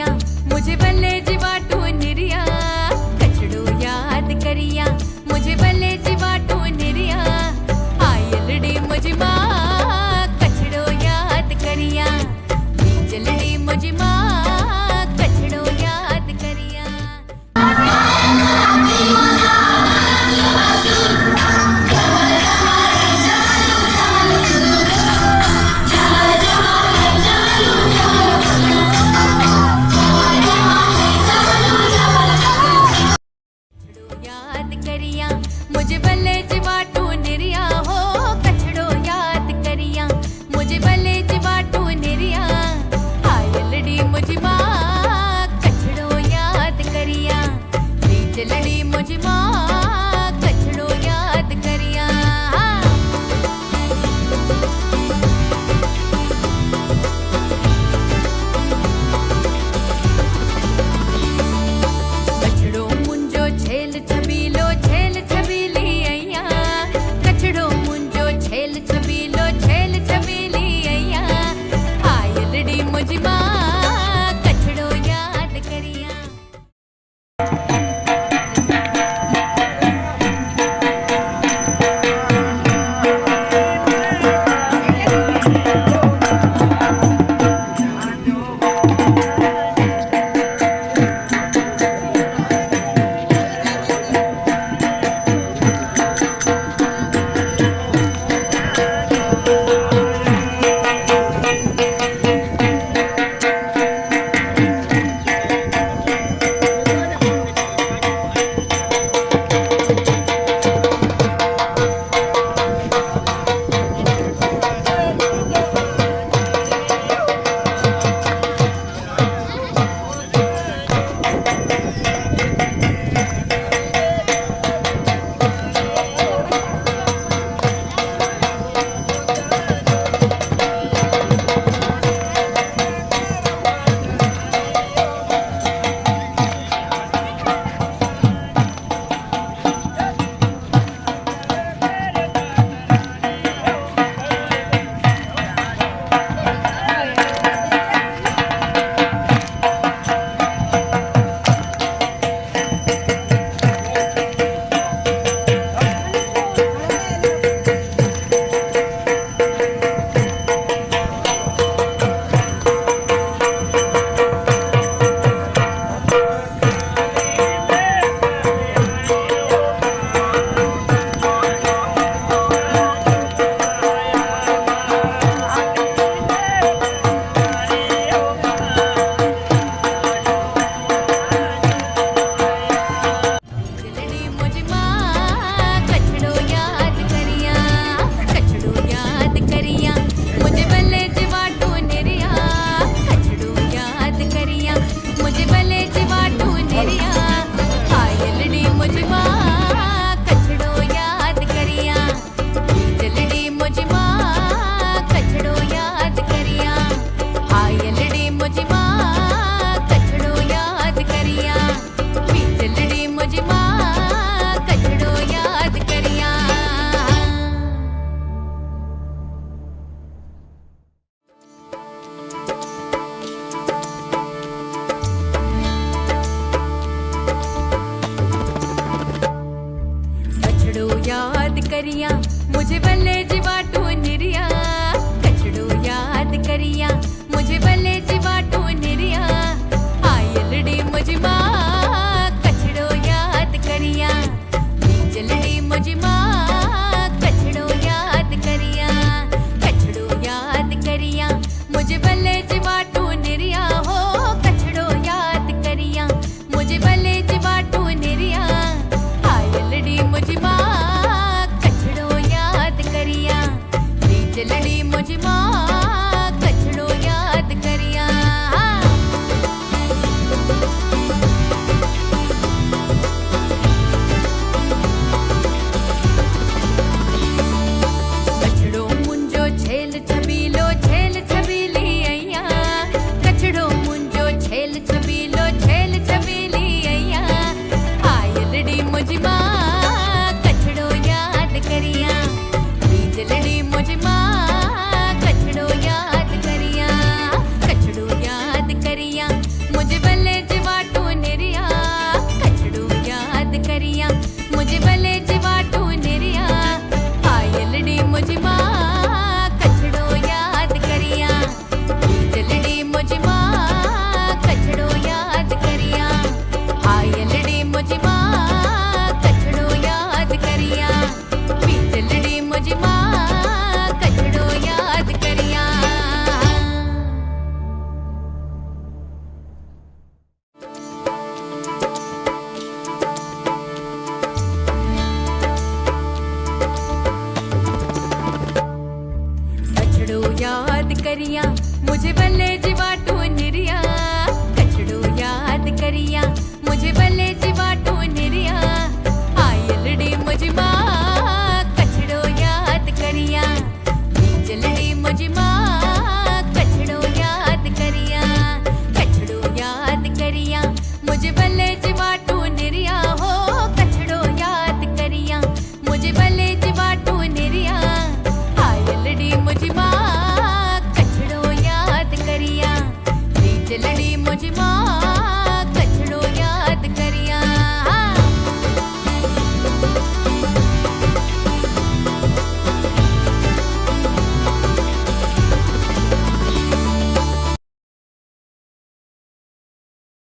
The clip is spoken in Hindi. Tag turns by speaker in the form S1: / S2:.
S1: करिया मुझे बल्ले जीवाटू निरिया कछड़ो याद करिया मुझे बल्ले जीवाटू निरिया आयलड़ी मुझे माँ कछड़ो याद करिया बीजलड़ी मुझे माँ कछड़ो याद करिया। मुझे बल्ले जीवाटू निरिया हो कछड़ो याद करिया मुझे बल्ले जीवाटू निरिया आयलड़ी मुझे माँ कछड़ो याद करिया बीजलड़ी मुझे माँ कछड़ो याद करिया। कछड़ो मुंजो झेल छबीलो झेल छबीली अइया कछड़ो मुंजो झेल छबीलो झेल छबीली अइया आयलड़ी मुझी माँ कछड़ो याद करिया। करिया मुझे बल्ले जीवाटू निरिया कछड़ो याद करिया मुझे बल्ले जीवाटू निरिया आयलड़ी मुझे माँ कछड़ो याद करिया बीजलड़ी मुझे माँ कछड़ो याद करिया कछड़ो याद करिया मुझे बल्ले जीवाटू निरिया हो कछड़ो याद करिया मुझे बल्ले जीवाटू निरिया आयलड़ी मुझे माँ बीजलड़ी मुझे माँ कछड़ो याद करिया। मुझे बल्ले जी